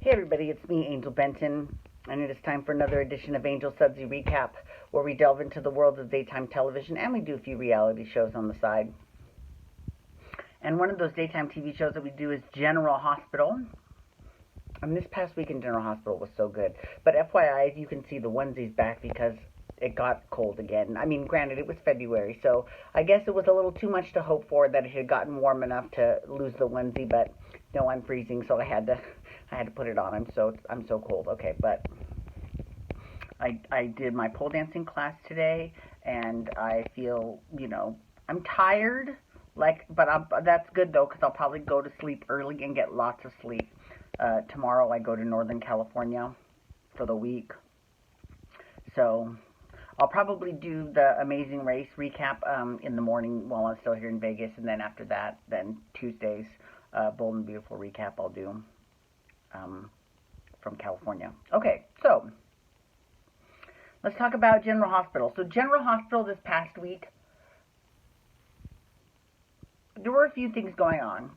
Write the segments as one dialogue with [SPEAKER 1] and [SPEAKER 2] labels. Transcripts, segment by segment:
[SPEAKER 1] Hey everybody, it's me, Angel Benton, and it is time for another edition of Angel Sudsy Recap, where we delve into the world of daytime television, and we do a few reality shows on the side. And one of those daytime TV shows that we do is General Hospital. And this past week in General Hospital was so good. But FYI, you can see the onesies back because it got cold again. I mean, granted, it was February, so I guess it was a little too much to hope for that it had gotten warm enough to lose the onesie, but no, I'm freezing, so I had to put it on. I'm so cold. Okay, but I did my pole dancing class today, and I feel, I'm tired, but that's good though, because I'll probably go to sleep early and get lots of sleep. Tomorrow I go to Northern California for the week, so I'll probably do the Amazing Race recap in the morning while I'm still here in Vegas, and then after that, then Tuesday's Bold and Beautiful recap I'll do from California. Okay, so let's talk about General Hospital. So General Hospital this past week, there were a few things going on.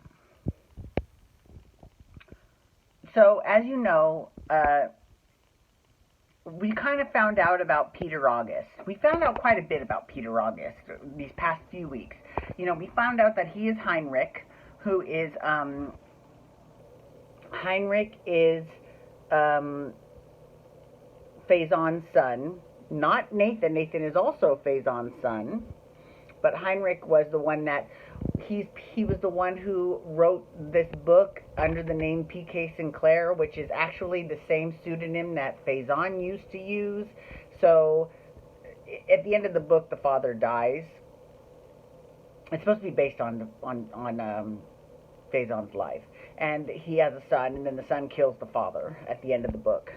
[SPEAKER 1] So as you know, we kind of found out about Peter August. We found out quite a bit about Peter August these past few weeks. We found out that he is Heinrich, who is Faison's son, not Nathan. Nathan is also Faison's son, but Heinrich was the one that he was the one who wrote this book under the name P.K. Sinclair, which is actually the same pseudonym that Faison used to use. So at the end of the book, the father dies. It's supposed to be based on Faison's life, and he has a son, and then the son kills the father at the end of the book.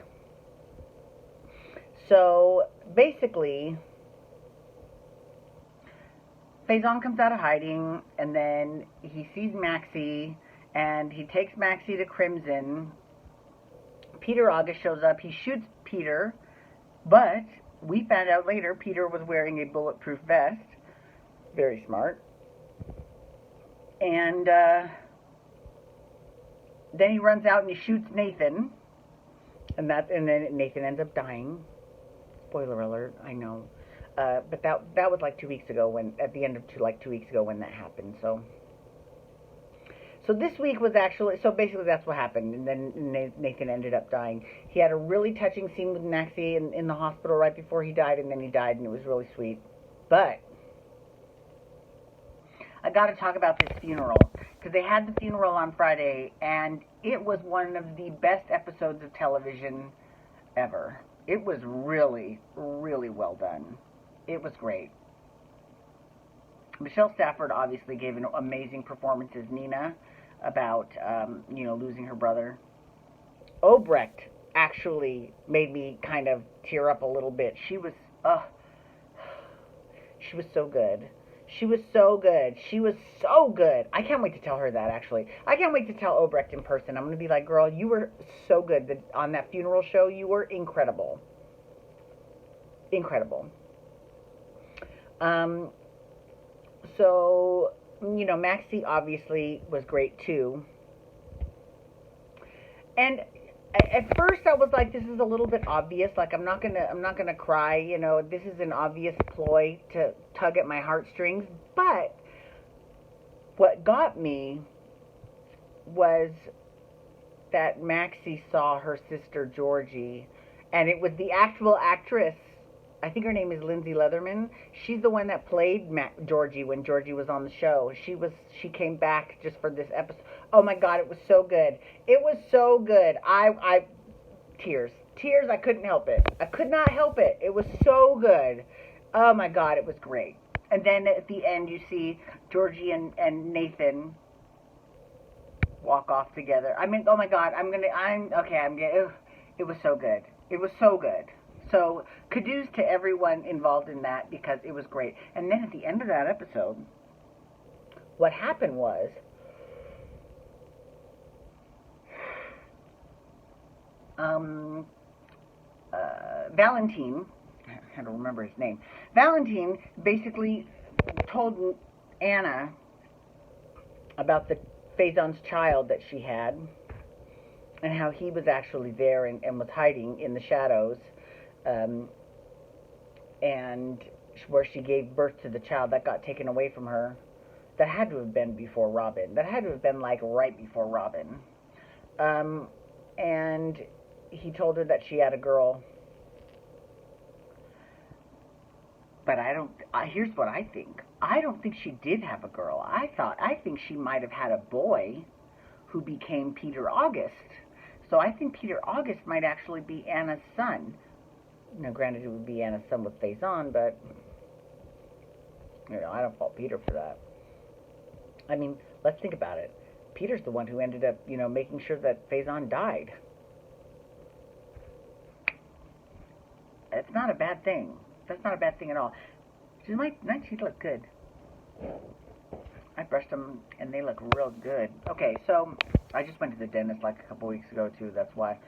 [SPEAKER 1] So basically, Faison comes out of hiding, and then he sees Maxie, and he takes Maxie to Crimson. Peter August shows up. He shoots Peter, but we found out later Peter was wearing a bulletproof vest. Very smart. And then he runs out and he shoots Nathan, and then Nathan ends up dying. Spoiler alert, I know. But that was like 2 weeks ago at the end of 2 weeks ago when that happened. So this week was actually, so basically that's what happened. And then Nathan ended up dying. He had a really touching scene with Maxie in the hospital right before he died, and then he died, and it was really sweet. But I got to talk about this funeral, because they had the funeral on Friday, and it was one of the best episodes of television ever. It was really, really well done. It was great. Michelle Stafford obviously gave an amazing performance as Nina about, losing her brother. Obrecht actually made me kind of tear up a little bit. She was so good. She was so good. She was so good. I can't wait to tell her that, actually. I can't wait to tell Obrecht in person. I'm going to be like, girl, you were so good. On that funeral show, you were incredible. Incredible. So, Maxie obviously was great too. And at first I was like, this is a little bit obvious. Like, I'm not gonna cry. This is an obvious ploy to tug at my heartstrings. But what got me was that Maxie saw her sister Georgie, and it was the actual actress. I think her name is Lindsay Leatherman. She's the one that played Georgie when Georgie was on the show. She came back just for this episode. Oh my God, it was so good. It was so good. I tears. I couldn't help it. I could not help it. It was so good. Oh my God, it was great. And then at the end, you see Georgie and Nathan walk off together. I mean, oh my God, it was so good. It was so good. So, kudos to everyone involved in that, because it was great. And then at the end of that episode, what happened was, Valentine, I don't remember his name, Valentine basically told Anna about the Faison's child that she had, and how he was actually there and was hiding in the shadows, um, and where she gave birth to the child that got taken away from her. That had to have been before Robin. That had to have been like right before Robin. And he told her that she had a girl. But here's what I think. I don't think she did have a girl. I think she might have had a boy who became Peter August. So I think Peter August might actually be Anna's son. Now, granted, it would be Anna's son with Faison, but, I don't fault Peter for that. I mean, let's think about it. Peter's the one who ended up, making sure that Faison died. It's not a bad thing. That's not a bad thing at all. My teeth look good. I brushed them, and they look real good. Okay, so I just went to the dentist like a couple weeks ago, too. That's why.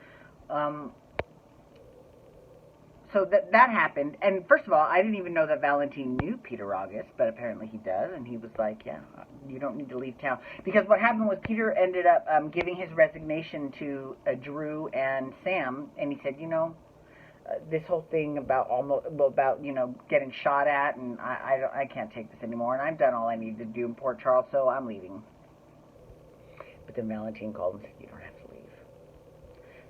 [SPEAKER 1] So that happened. And first of all, I didn't even know that Valentine knew Peter August, but apparently he does. And he was like, yeah, you don't need to leave town. Because what happened was Peter ended up giving his resignation to Drew and Sam. And he said, this whole thing about getting shot at, and I can't take this anymore, and I've done all I need to do in Port Charles, so I'm leaving. But then Valentine called and said, you don't have to leave.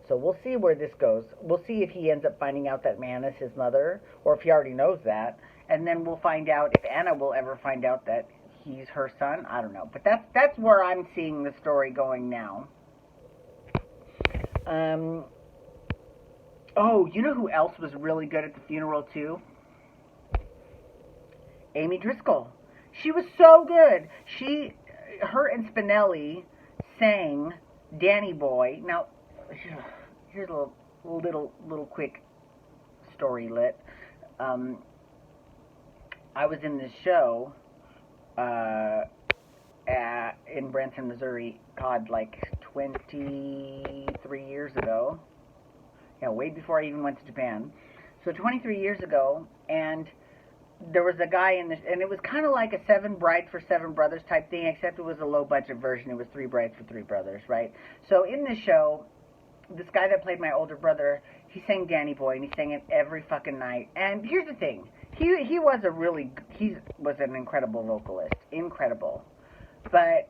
[SPEAKER 1] So we'll see where this goes. We'll see if he ends up finding out that Anna's his mother, or if he already knows that, and then we'll find out if Anna will ever find out that he's her son. I don't know, but that's where I'm seeing the story going now. Oh, you know who else was really good at the funeral, too? Amy Driscoll. She was so good. Her and Spinelli sang Danny Boy. Now, here's a little quick story lit. I was in this show in Branson, Missouri, God, like 23 years ago. Yeah, way before I even went to Japan. So 23 years ago, and there was a guy in this, and it was kind of like a 7 Brides for 7 Brothers type thing, except it was a low-budget version. It was 3 Brides for 3 Brothers, right? So in this show, this guy that played my older brother, he sang Danny Boy, and he sang it every fucking night. And here's the thing. He was an incredible vocalist. Incredible. But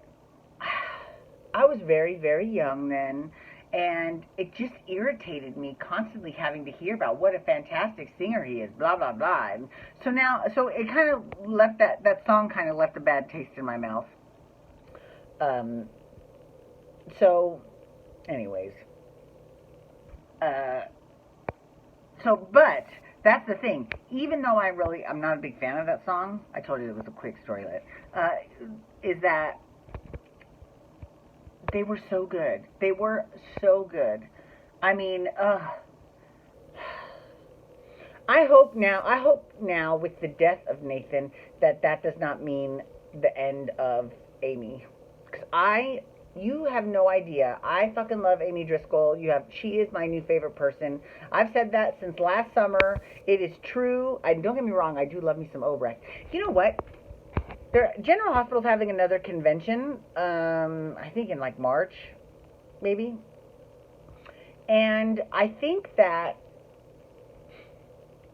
[SPEAKER 1] I was very, very young then, and it just irritated me constantly having to hear about what a fantastic singer he is, blah, blah, blah. And so it kind of left that song kind of left a bad taste in my mouth. So, anyways. But that's the thing. Even though I'm not a big fan of that song, I told you it was a quick storylet, is that they were so good. They were so good. I mean, I hope now with the death of Nathan that does not mean the end of Amy. Because you have no idea. I fucking love Amy Driscoll. She is my new favorite person. I've said that since last summer. It is true. Don't get me wrong, I do love me some Obrecht. You know what? General Hospital's having another convention, I think in like March, maybe. And I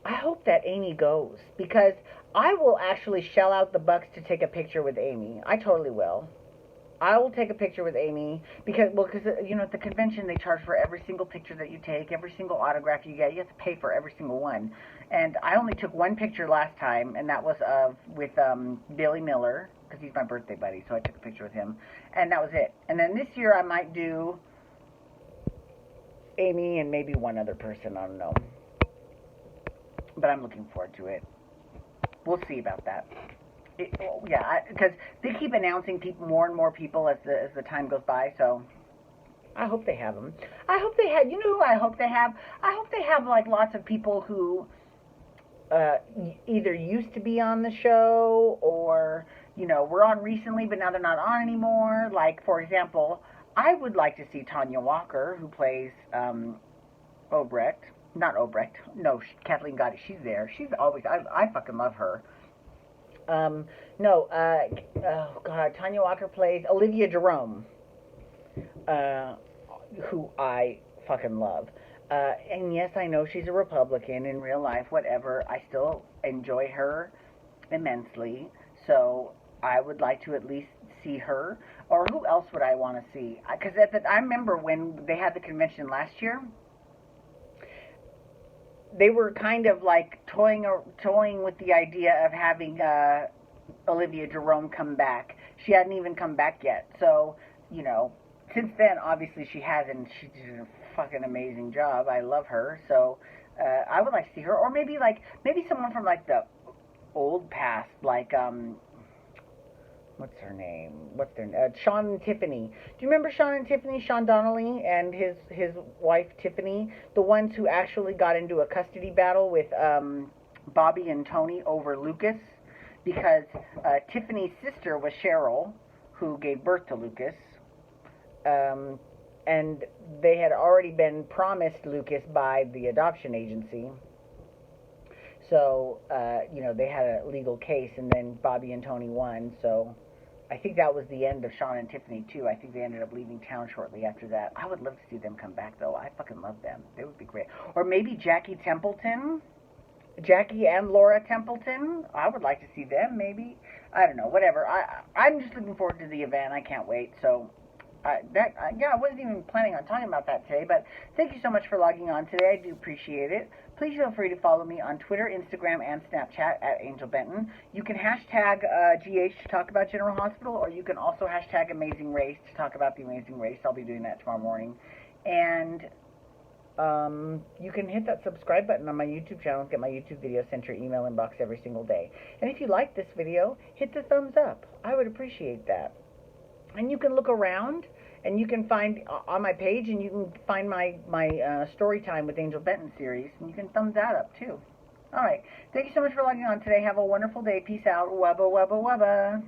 [SPEAKER 1] hope that Amy goes, because I will actually shell out the bucks to take a picture with Amy. I totally will. I will take a picture with Amy because at the convention they charge for every single picture that you take, every single autograph you get. You have to pay for every single one. And I only took one picture last time, and that was with Billy Miller, because he's my birthday buddy, so I took a picture with him. And that was it. And then this year I might do Amy and maybe one other person, I don't know. But I'm looking forward to it. We'll see about that. Because they keep announcing more and more people as the time goes by, so I hope they have them. I hope they have, who I hope they have? I hope they have, like, lots of people who either used to be on the show or, were on recently, but now they're not on anymore. Like, for example, I would like to see Tanya Walker, who plays Obrecht. Not Obrecht. No, Kathleen Gotti. She's there. She's always, I fucking love her. Tanya Walker plays Olivia Jerome. who I fucking love. And yes, I know she's a Republican in real life, whatever. I still enjoy her immensely. So I would like to at least see her. Or who else would I want to see? Because I remember when they had the convention last year, they were kind of like toying with the idea of having Olivia Jerome come back. She hadn't even come back yet. So, you know, since then, obviously she hasn't. She did a fucking amazing job. I love her. So I would like to see her. Or maybe someone from like the old past, like what's her name? Sean and Tiffany. Do you remember Sean and Tiffany? Sean Donnelly and his wife Tiffany, the ones who actually got into a custody battle with Bobby and Tony over Lucas, because Tiffany's sister was Cheryl, who gave birth to Lucas, and they had already been promised Lucas by the adoption agency. So, you know, they had a legal case, and then Bobby and Tony won. So I think that was the end of Sean and Tiffany, too. I think they ended up leaving town shortly after that. I would love to see them come back, though. I fucking love them. They would be great. Or maybe Jackie and Laura Templeton. I would like to see them, maybe. I don't know, whatever. I'm just looking forward to the event. I can't wait. So, I wasn't even planning on talking about that today, but thank you so much for logging on today. I do appreciate it. Please feel free to follow me on Twitter, Instagram, and Snapchat at Angel Benton. You can hashtag GH to talk about General Hospital, or you can also hashtag Amazing Race to talk about the Amazing Race. I'll be doing that tomorrow morning. And you can hit that subscribe button on my YouTube channel and get my YouTube videos sent to your email inbox every single day. And if you like this video, hit the thumbs up. I would appreciate that. And you can look around, and you can find on my page, and you can find my story time with Angel Benton series, and you can thumbs that up too. All right. Thank you so much for logging on today. Have a wonderful day. Peace out. Wubba, wubba, wubba.